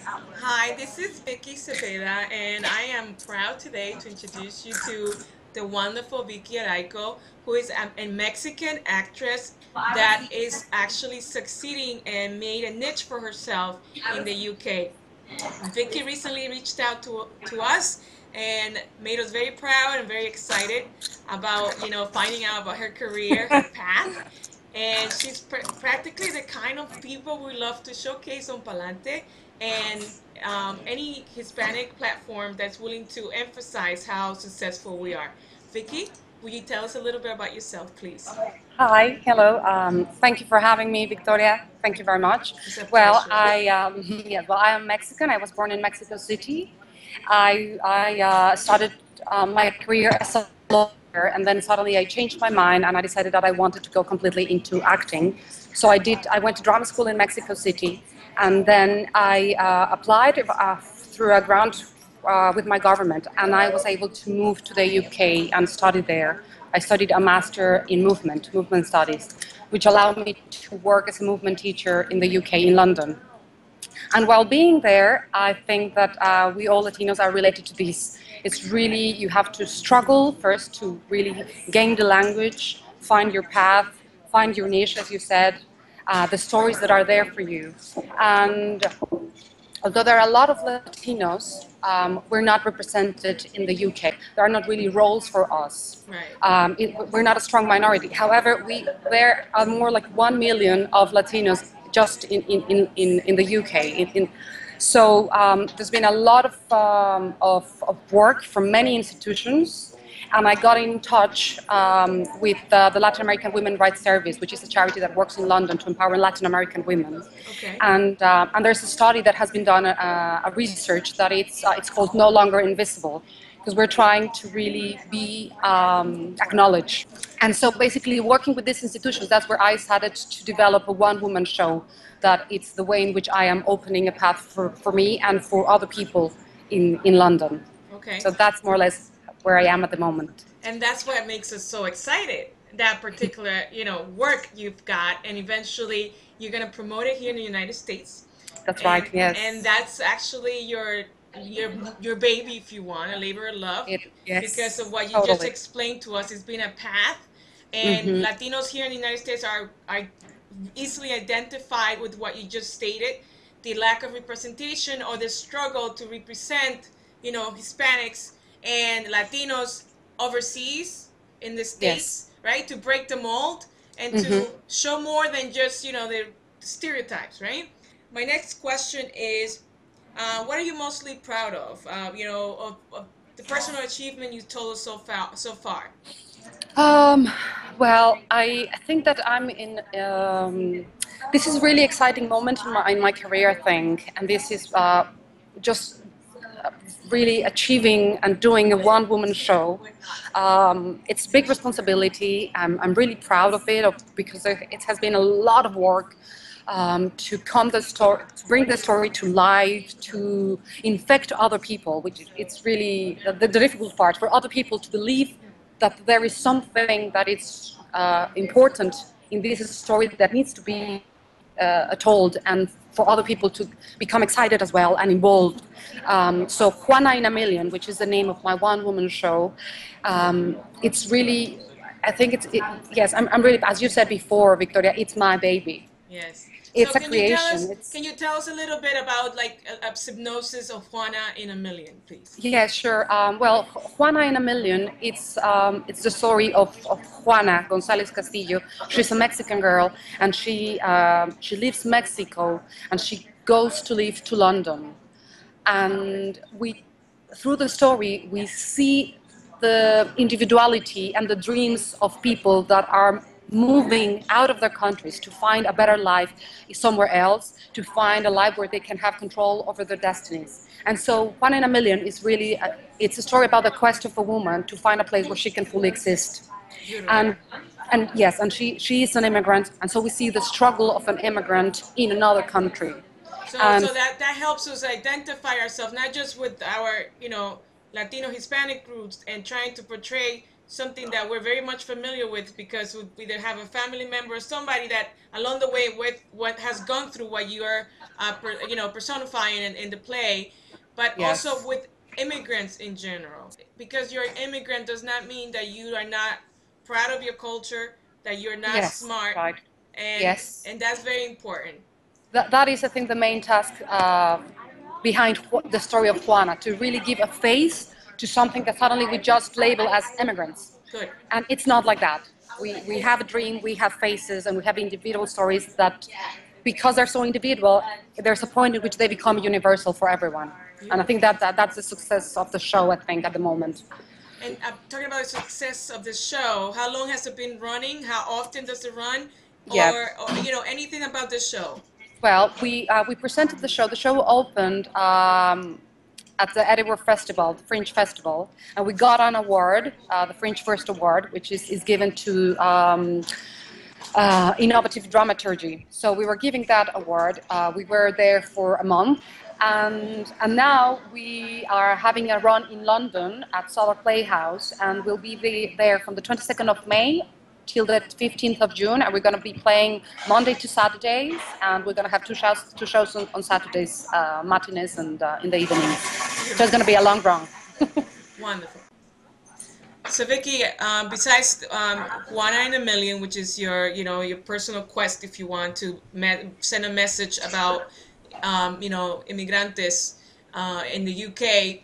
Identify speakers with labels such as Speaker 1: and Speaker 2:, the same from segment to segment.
Speaker 1: Hi, this is Vicky Cepeda, and I am proud today to introduce you to the wonderful Vicky Araico, who is a Mexican actress that is actually succeeding and made a niche for herself in the UK. Vicky recently reached out to us and made us very proud and very excited about finding out about her career, her path, and she's practically the kind of people we love to showcase on Palante and any Hispanic platform that's willing to emphasize how successful we are. Vicky, will you tell us a little bit about yourself, please?
Speaker 2: Hi, hello. Thank you for having me, Victoria. Thank you very much.
Speaker 1: It's a
Speaker 2: Well,
Speaker 1: pleasure.
Speaker 2: I I am Mexican. I was born in Mexico City. I started my career as a lawyer, and then suddenly I changed my mind, and I decided that I wanted to go completely into acting. So I did. I went to drama school in Mexico City, and then I applied through a grant with my government, and I was able to move to the UK and study there. I studied a master in movement studies, which allowed me to work as a movement teacher in the UK in London. And while being there, I think that we all Latinos are related to this. It's really, you have to struggle first to really gain the language, find your path, find your niche, as you said, the stories that are there for you. And although there are a lot of Latinos, we're not represented in the UK. There are not really roles for us.
Speaker 1: Right.
Speaker 2: We're not a strong minority. However, there are more like 1 million of Latinos just in the UK. So there's been a lot of work from many institutions, and I got in touch with the Latin American Women Rights Service, which is a charity that works in London to empower Latin American women.
Speaker 1: Okay.
Speaker 2: And there's a study that has been done, a research that it's called No Longer Invisible, because we're trying to really be acknowledged. And so basically working with these institutions, that's where I started to develop a one-woman show, that it's the way in which I am opening a path for me and for other people in London.
Speaker 1: Okay.
Speaker 2: So that's more or less where I am at the moment.
Speaker 1: And that's what makes us so excited, that particular work you've got, and eventually you're going to promote it here in the United States.
Speaker 2: That's right,
Speaker 1: And
Speaker 2: yes.
Speaker 1: that's actually your your baby, if you want, a labor of love, because
Speaker 2: Yes,
Speaker 1: of what you just
Speaker 2: totally.
Speaker 1: explained to us. It's been a path, and
Speaker 2: Hmm.
Speaker 1: Latinos here in the United States are easily identified with what you just stated, the lack of representation or the struggle to represent Hispanics and Latinos overseas in the
Speaker 2: Yes.
Speaker 1: states, right? To break the mold and
Speaker 2: Hmm.
Speaker 1: to show more than just the stereotypes, right? My next question is, what are you mostly proud of? Of the personal achievement you told us so far. So far.
Speaker 2: Um, well, I think that I'm in. This is a really exciting moment in my career, I think, and this is just really achieving and doing a one-woman show. It's big responsibility. I'm really proud of it because it has been a lot of work to come the story, to bring the story to life, to infect other people, which it's really the difficult part for other people to believe that there is something that is important in this story that needs to be told, and for other people to become excited as well and involved. So Juana In A Million, which is the name of my one-woman show, it's really, I think yes, I'm really, as you said before, Victoria, it's my baby.
Speaker 1: Yes. So
Speaker 2: It's a creation.
Speaker 1: can you tell us a little bit about like a synopsis of Juana in a Million, please?
Speaker 2: Yeah, sure. Well, Juana In A Million, it's the story of Juana González Castillo. She's a Mexican girl, and she leaves Mexico, and she goes to live to London. And through the story, we see the individuality and the dreams of people that are moving out of their countries to find a better life somewhere else, to find a life where they can have control over their destinies. And so One in a Million is really, it's a story about the quest of a woman to find a place where she can fully exist.
Speaker 1: Beautiful.
Speaker 2: And and yes, and she is an immigrant, and so we see the struggle of an immigrant in another country.
Speaker 1: So
Speaker 2: And
Speaker 1: that helps us identify ourselves not just with our Latino Hispanic roots and trying to portray something that we're very much familiar with because we either have a family member or somebody that along the way with what has gone through what you are, personifying in the play, but also
Speaker 2: Yes.
Speaker 1: with immigrants in general. Because you're an immigrant does not mean that you are not proud of your culture, that you're not
Speaker 2: Yes.
Speaker 1: smart,
Speaker 2: Right.
Speaker 1: and
Speaker 2: Yes.
Speaker 1: and that's very important.
Speaker 2: That is, I think, the main task behind the story of Juana, to really give a face to something that suddenly we just label as immigrants.
Speaker 1: Good.
Speaker 2: And it's not like that. We have a dream, we have faces, and we have individual stories that, because they're so individual, there's a point in which they become universal for everyone. And I think
Speaker 1: Beautiful.
Speaker 2: that's the success of the show, I think, at the moment.
Speaker 1: And talking about the success of the show, how long has it been running? How often does it run?
Speaker 2: Yeah.
Speaker 1: Or anything about the show?
Speaker 2: Well, we presented the show. The show opened at the Edinburgh Festival, the Fringe Festival, and we got an award, the Fringe First Award, which is given to innovative dramaturgy. So we were giving that award. We were there for a month, and now we are having a run in London at Solar Playhouse, and we'll be there from the 22nd of May till the 15th of June, and we're going to be playing Monday to Saturdays, and we're going to have two shows on Saturdays, matinees and in the evenings. So it's going to be a long run.
Speaker 1: Wonderful. So Vicky, besides Juana in a Million, which is your personal quest if you want to send a message about immigrantes in the UK,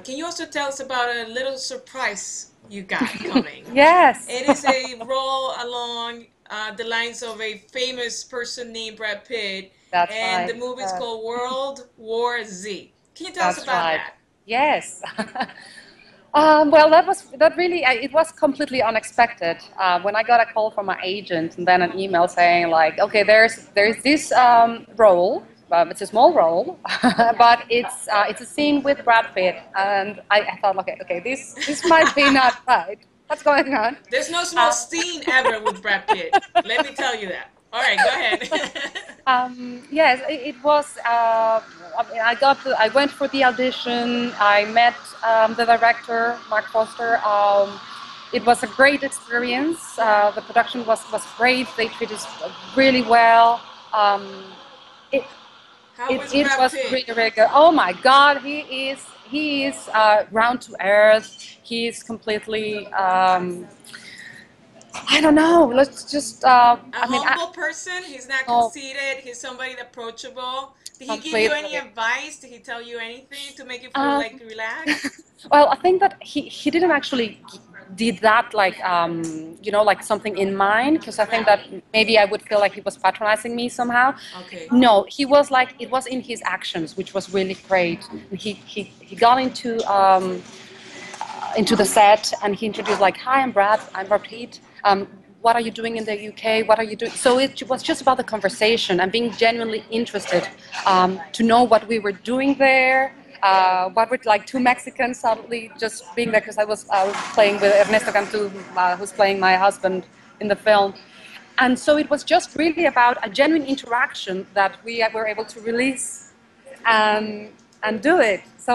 Speaker 1: can you also tell us about a little surprise you got coming?
Speaker 2: Yes.
Speaker 1: It is a role along the lines of a famous person named Brad Pitt,
Speaker 2: That's
Speaker 1: and
Speaker 2: right.
Speaker 1: the movie is called World War Z. Can you tell us
Speaker 2: That's
Speaker 1: about
Speaker 2: right.
Speaker 1: that?
Speaker 2: Yes. Well, that really it was completely unexpected. When I got a call from my agent and then an email saying like, okay, there's this role. It's a small role, but it's a scene with Brad Pitt, and I thought, okay, this might be not right. What's going on?
Speaker 1: There's no small scene ever with Brad Pitt. Let me tell you that. All right, go ahead.
Speaker 2: Yes, it was. I went for the audition. I met the director, Mark Foster. It was a great experience. The production was great. They treated us really well. It,
Speaker 1: How was
Speaker 2: it
Speaker 1: Brad
Speaker 2: was
Speaker 1: Pitt?
Speaker 2: really, really good. Oh my God, he is round to earth. He is completely. I don't know. Let's just.
Speaker 1: A
Speaker 2: I mean,
Speaker 1: humble person. He's not
Speaker 2: oh,
Speaker 1: conceited. He's somebody approachable. Did he give you any
Speaker 2: completely.
Speaker 1: advice? Did he tell you anything to make you feel
Speaker 2: Um,
Speaker 1: like relaxed?
Speaker 2: well, I think that he didn't actually did that like like something in mind, because I think
Speaker 1: Right.
Speaker 2: that maybe I would feel like he was patronizing me somehow.
Speaker 1: Okay.
Speaker 2: No, he was like, it was in his actions, which was really great. He got into the set, and he introduced like, "Hi, I'm Brad Pitt. What are you doing in the UK? What are you doing?" So it was just about the conversation and being genuinely interested to know what we were doing there. What were like two Mexicans suddenly just being there, because I was playing with Ernesto Cantu, who's playing my husband in the film. And so it was just really about a genuine interaction that we were able to release and do it. So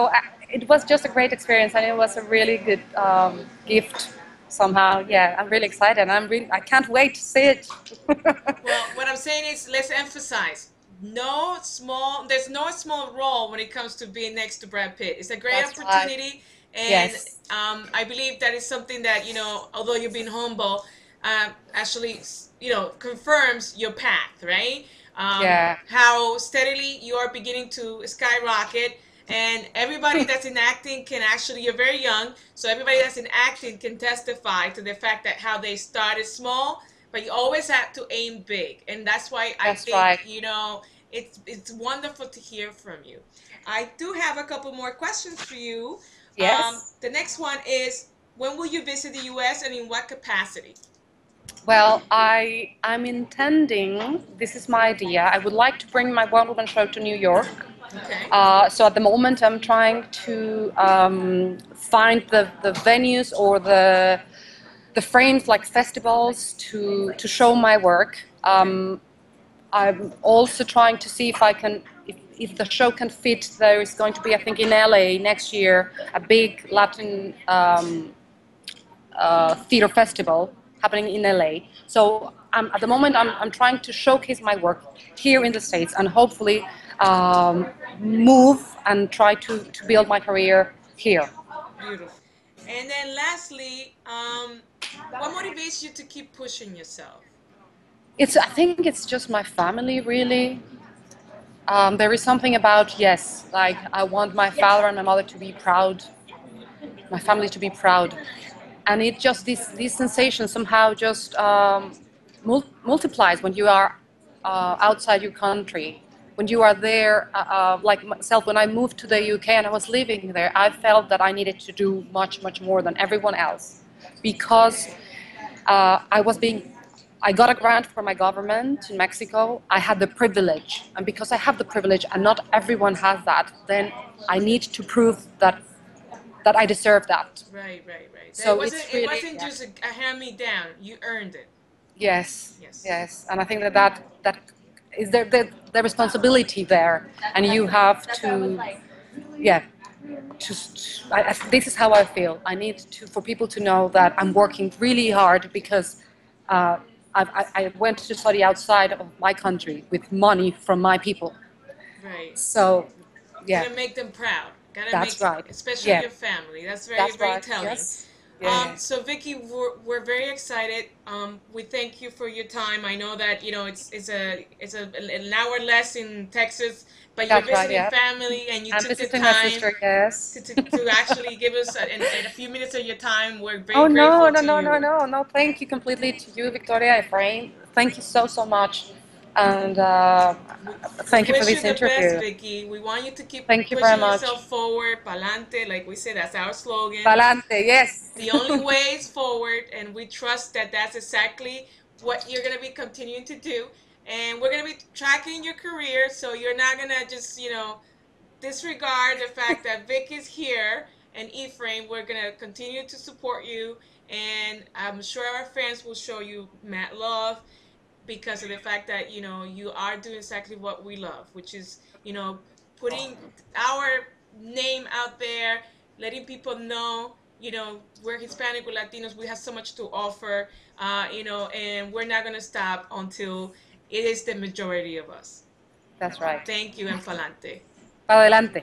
Speaker 2: it was just a great experience, and it was a really good gift somehow. Yeah, I'm really excited. I can't wait to see it.
Speaker 1: Well, what I'm saying is, let's emphasize there's no small role when it comes to being next to Brad Pitt. It's a great
Speaker 2: That's right.
Speaker 1: opportunity, and
Speaker 2: Yes.
Speaker 1: I believe that is something that, although you're being humble, actually, confirms your path, right?
Speaker 2: Yeah.
Speaker 1: How steadily you are beginning to skyrocket, and everybody that's in acting can actually, you're very young, so everybody that's in acting can testify to the fact that how they started small, but you always have to aim big, and that's why I
Speaker 2: That's
Speaker 1: think
Speaker 2: right.
Speaker 1: it's wonderful to hear from you. I do have a couple more questions for you.
Speaker 2: Yes.
Speaker 1: The next one is, when will you visit the U.S. and in what capacity?
Speaker 2: Well, I'm intending. This is my idea. I would like to bring my Wonder Woman show to New York.
Speaker 1: Okay.
Speaker 2: So at the moment, I'm trying to find the venues or the frames, like festivals, to show my work.
Speaker 1: Okay.
Speaker 2: I'm also trying to see if I can, if the show can fit. There is going to be, I think, in LA next year, a big Latin theater festival happening in LA. So at the moment, I'm trying to showcase my work here in the States and hopefully move and try to build my career here.
Speaker 1: Beautiful. And then lastly, what motivates you to keep pushing yourself?
Speaker 2: I think it's just my family, really. There is something about, yes, like I want my father and my mother to be proud, my family to be proud. And it just, this sensation somehow just multiplies when you are outside your country. When you are there, like myself, when I moved to the UK and I was living there, I felt that I needed to do much, much more than everyone else because I was being I got a grant from my government in Mexico. I had the privilege, and because I have the privilege, and not everyone has that, then I need to prove that I deserve that.
Speaker 1: Right.
Speaker 2: So
Speaker 1: It
Speaker 2: it's really,
Speaker 1: wasn't
Speaker 2: yeah.
Speaker 1: just a hand me down. You earned it.
Speaker 2: Yes,
Speaker 1: Yes.
Speaker 2: yes, and I think that is the responsibility there, and you have to, yeah. This is how I feel. I need to for people to know that I'm working really hard because uh, I went to study outside of my country with money from my people.
Speaker 1: Right.
Speaker 2: So, yeah,
Speaker 1: Gotta make them proud. Gotta
Speaker 2: that's
Speaker 1: make,
Speaker 2: right.
Speaker 1: especially
Speaker 2: Yeah,
Speaker 1: your family. That's
Speaker 2: that's
Speaker 1: very
Speaker 2: right.
Speaker 1: telling.
Speaker 2: Yes. Yeah.
Speaker 1: So Vicky, we're very excited. We thank you for your time. I know that it's an hour less in Texas, but you're
Speaker 2: That's right.
Speaker 1: visiting
Speaker 2: Yeah.
Speaker 1: family and you
Speaker 2: I'm
Speaker 1: took the
Speaker 2: visiting my
Speaker 1: time
Speaker 2: sister. Yes.
Speaker 1: to actually give us a few minutes of your time. We're very
Speaker 2: Oh no,
Speaker 1: grateful
Speaker 2: no,
Speaker 1: to
Speaker 2: no, no,
Speaker 1: you.
Speaker 2: no, no! Thank you completely to you, Victoria Efrain. Thank you so much, and
Speaker 1: We
Speaker 2: thank you for
Speaker 1: wish you
Speaker 2: this
Speaker 1: the best,
Speaker 2: interview.
Speaker 1: Vicky. We want you to keep
Speaker 2: Thank you very
Speaker 1: pushing
Speaker 2: much.
Speaker 1: yourself forward, pa'lante, like we say, that's our slogan.
Speaker 2: Palante, yes.
Speaker 1: The only way is forward, and we trust that that's exactly what you're going to be continuing to do. And we're going to be tracking your career, so you're not going to just, disregard the fact that Vic is here and Ephraim. We're going to continue to support you, and I'm sure our fans will show you mad love because of the fact that you are doing exactly what we love, which is putting our name out there, letting people know we're Hispanic, we're Latinos, we have so much to offer, and we're not going to stop until it is the majority of us.
Speaker 2: That's right.
Speaker 1: Thank you, and palante.
Speaker 2: Adelante.